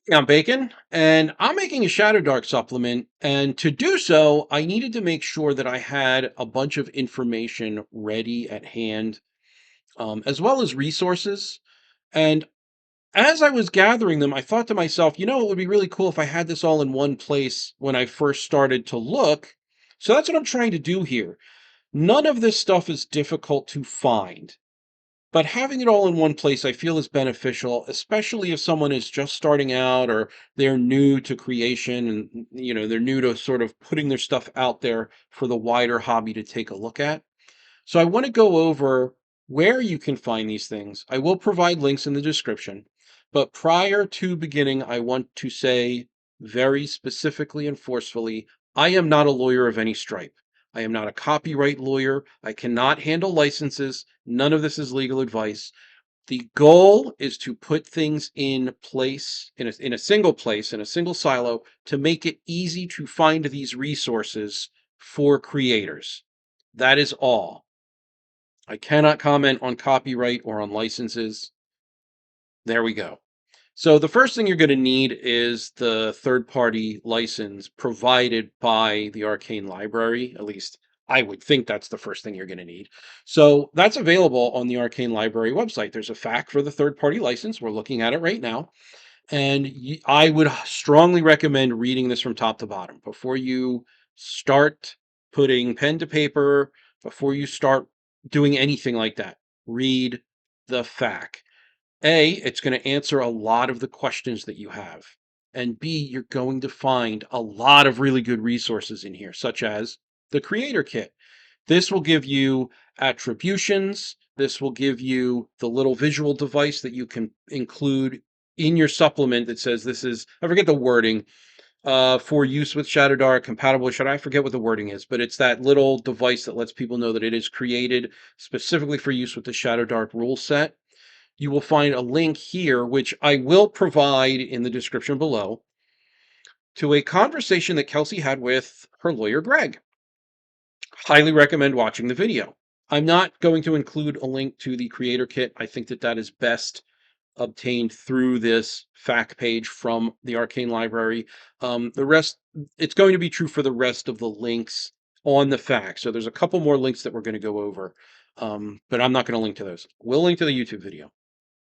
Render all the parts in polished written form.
I'm Bacon, and I'm making a Shadowdark supplement. And to do so, I needed to make sure that I had a bunch of information ready at hand, as well as resources. And as I was gathering them, I thought to myself, it would be really cool if I had this all in one place when I first started to look. So that's what I'm trying to do here. None of this stuff is difficult to find. But having it all in one place, I feel is beneficial, especially if someone is just starting out or they're new to creation and, they're new to sort of putting their stuff out there for the wider hobby to take a look at. So I want to go over where you can find these things. I will provide links in the description. But prior to beginning, I want to say very specifically and forcefully, I am not a lawyer of any stripe. I am not a copyright lawyer. I cannot handle licenses. None of this is legal advice. The goal is to put things in place, in a single place, in a single silo, to make it easy to find these resources for creators. That is all. I cannot comment on copyright or on licenses. There we go. So the first thing you're going to need is the third-party license provided by the Arcane Library. At least I would think that's the first thing you're going to need. So that's available on the Arcane Library website. There's a FAQ for the third-party license. We're looking at it right now. And I would strongly recommend reading this from top to bottom before you start putting pen to paper, before you start doing anything like that. Read the FAQ. A, it's going to answer a lot of the questions that you have. And B, you're going to find a lot of really good resources in here, such as the Creator Kit. This will give you attributions. This will give you the little visual device that you can include in your supplement that says this is, I forget the wording, for use with Shadowdark, compatible with Shadow. I forget what the wording is, but it's that little device that lets people know that it is created specifically for use with the Shadowdark rule set. You will find a link here, which I will provide in the description below, to a conversation that Kelsey had with her lawyer, Greg. Highly recommend watching the video. I'm not going to include a link to the creator kit. I think that that is best obtained through this FAQ page from the Arcane Library. The rest, it's going to be true for the rest of the links on the FAQ. So there's a couple more links that we're going to go over, but I'm not going to link to those. We'll link to the YouTube video.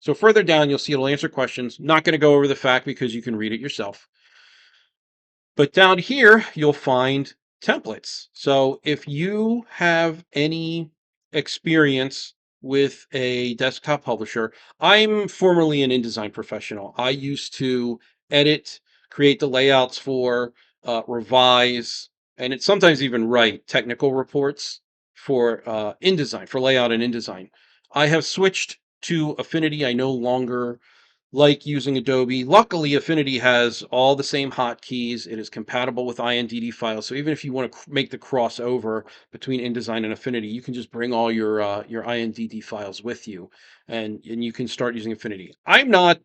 So further down, you'll see it'll answer questions. Not going to go over the FAQ because you can read it yourself. But down here, you'll find templates. So if you have any experience with a desktop publisher, I'm formerly an InDesign professional. I used to edit, create the layouts for, revise, and it sometimes even write technical reports for InDesign, for layout and InDesign. I have switched to Affinity. I no longer like using Adobe. Luckily, Affinity has all the same hotkeys. It is compatible with INDD files. So even if you want to make the crossover between InDesign and Affinity, you can just bring all your INDD files with you, and you can start using Affinity. I'm not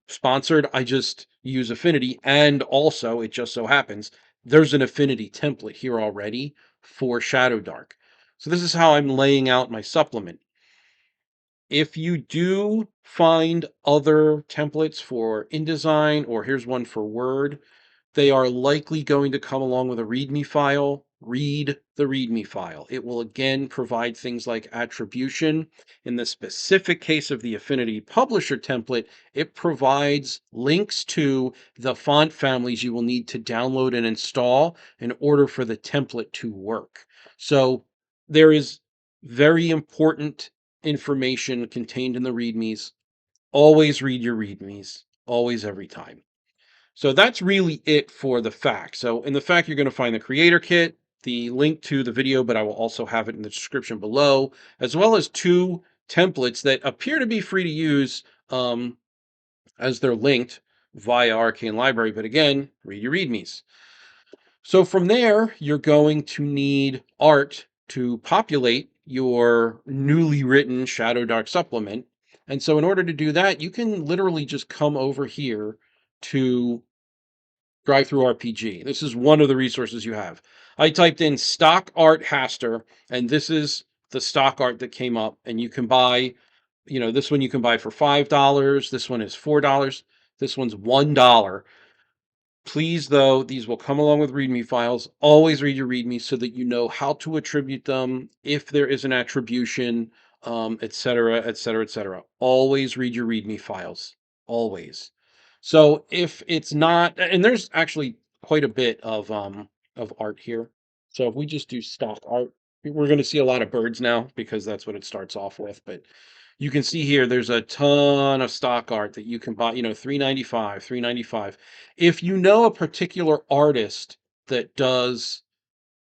sponsored. I just use Affinity, and also it just so happens there's an Affinity template here already for Shadowdark. So this is how I'm laying out my supplement. If you do find other templates for InDesign, or here's one for Word, they are likely going to come along with a README file. Read the README file. It will again provide things like attribution. In the specific case of the Affinity Publisher template, it provides links to the font families you will need to download and install in order for the template to work. So there is very important information contained in the READMEs. Always read your READMEs, always, every time. So that's really it for the FAQ. So in the FAQ, you're going to find the creator kit, the link to the video, but I will also have it in the description below, as well as two templates that appear to be free to use, as they're linked via Arcane Library. But again, read your READMEs. So from there, you're going to need art to populate your newly written Shadowdark supplement. And so in order to do that, you can literally just come over here to Drive-Thru RPG. This is one of the resources you have. I typed in stock art Haster, and this is the stock art that came up. And you can buy, this one you can buy for $5. This one is $4. This one's $1. Please, though, these will come along with README files. Always read your README so that you know how to attribute them, if there is an attribution, et cetera, et cetera, et cetera. Always read your README files. Always. So if it's not, and there's actually quite a bit of art here. So if we just do stock art, we're going to see a lot of birds now because that's what it starts off with. But you can see here, there's a ton of stock art that you can buy, $3.95, $3.95. If you know a particular artist that does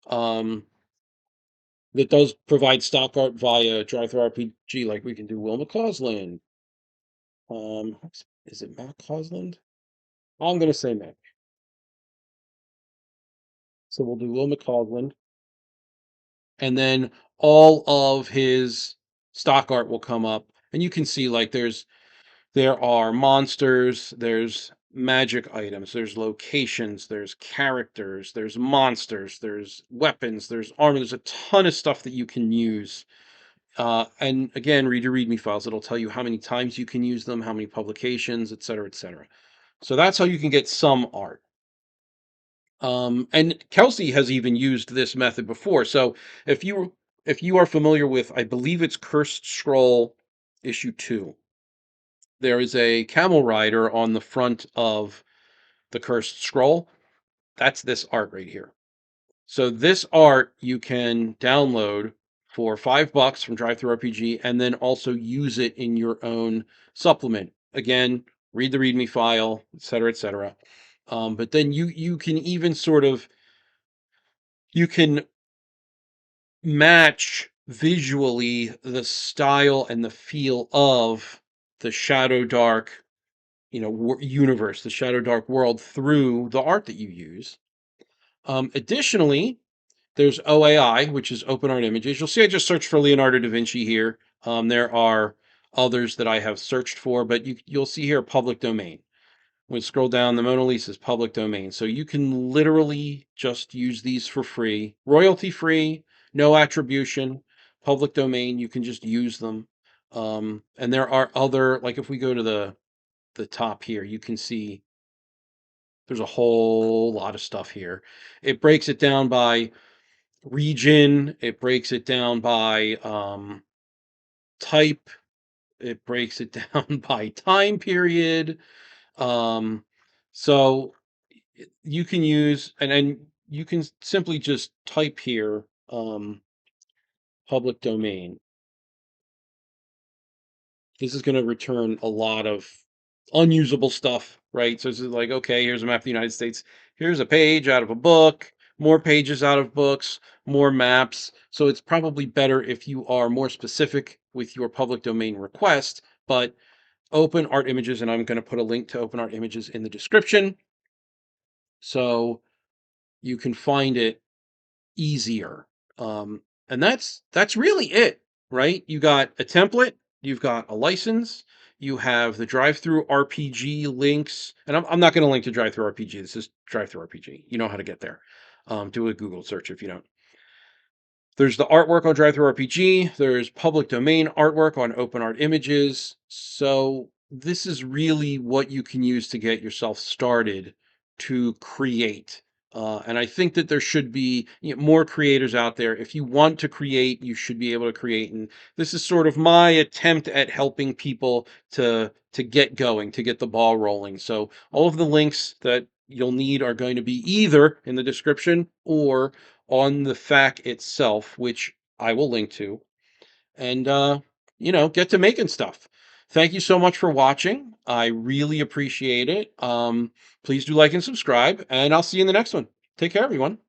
um provide stock art via drive-through RPG, like we can do Will McCausland. Is it Matt Causland? I'm gonna say Matt. So we'll do Will McCausland, and then all of his stock art will come up, and you can see like there are monsters, there's magic items, there's locations, there's characters, there's monsters, there's weapons, there's armor, there's a ton of stuff that you can use. And again, read your README files. It'll tell you how many times you can use them, how many publications, et cetera, et cetera. So that's how you can get some art. And Kelsey has even used this method before. So if you are familiar with, I believe it's Cursed Scroll issue 2, there is a camel rider on the front of the Cursed Scroll. That's this art right here. So this art you can download for $5 from DriveThruRPG, and then also use it in your own supplement. Again, read the README file, et cetera, et cetera. But then you can even you can match visually the style and the feel of the Shadowdark, universe, the Shadowdark world, through the art that you use. Additionally, there's OAI, which is Open Art Images. You'll see I just searched for Leonardo da Vinci here. There are others that I have searched for, but you'll see here public domain. When we scroll down, the Mona Lisa is public domain. So you can literally just use these for free, royalty free, no attribution, public domain. You can just use them. And there are other, like if we go to the top here, you can see there's a whole lot of stuff here. It breaks it down by region, it breaks it down by type, it breaks it down by time period. Um, so you can use, and you can simply just type here public domain. This is going to return a lot of unusable stuff, right? So this is like, okay, here's a map of the United States. Here's a page out of a book, more pages out of books, more maps. So it's probably better if you are more specific with your public domain request, but Open Art Images, and I'm going to put a link to Open Art Images in the description so you can find it easier. And that's really it, right? You got a template, you've got a license, you have the drive-through RPG links, and I'm not going to link to drive-through RPG. This is drive-through RPG. You know how to get there. Do a Google search if you don't. There's the artwork on drive-through RPG. There's public domain artwork on Open Art Images. So this is really what you can use to get yourself started to create. And I think that there should be more creators out there. If you want to create, you should be able to create. And this is sort of my attempt at helping people to get going, to get the ball rolling. So all of the links that you'll need are going to be either in the description or on the FAQ itself, which I will link to, and get to making stuff. Thank you so much for watching. I really appreciate it. Please do like and subscribe, and I'll see you in the next one. Take care, everyone.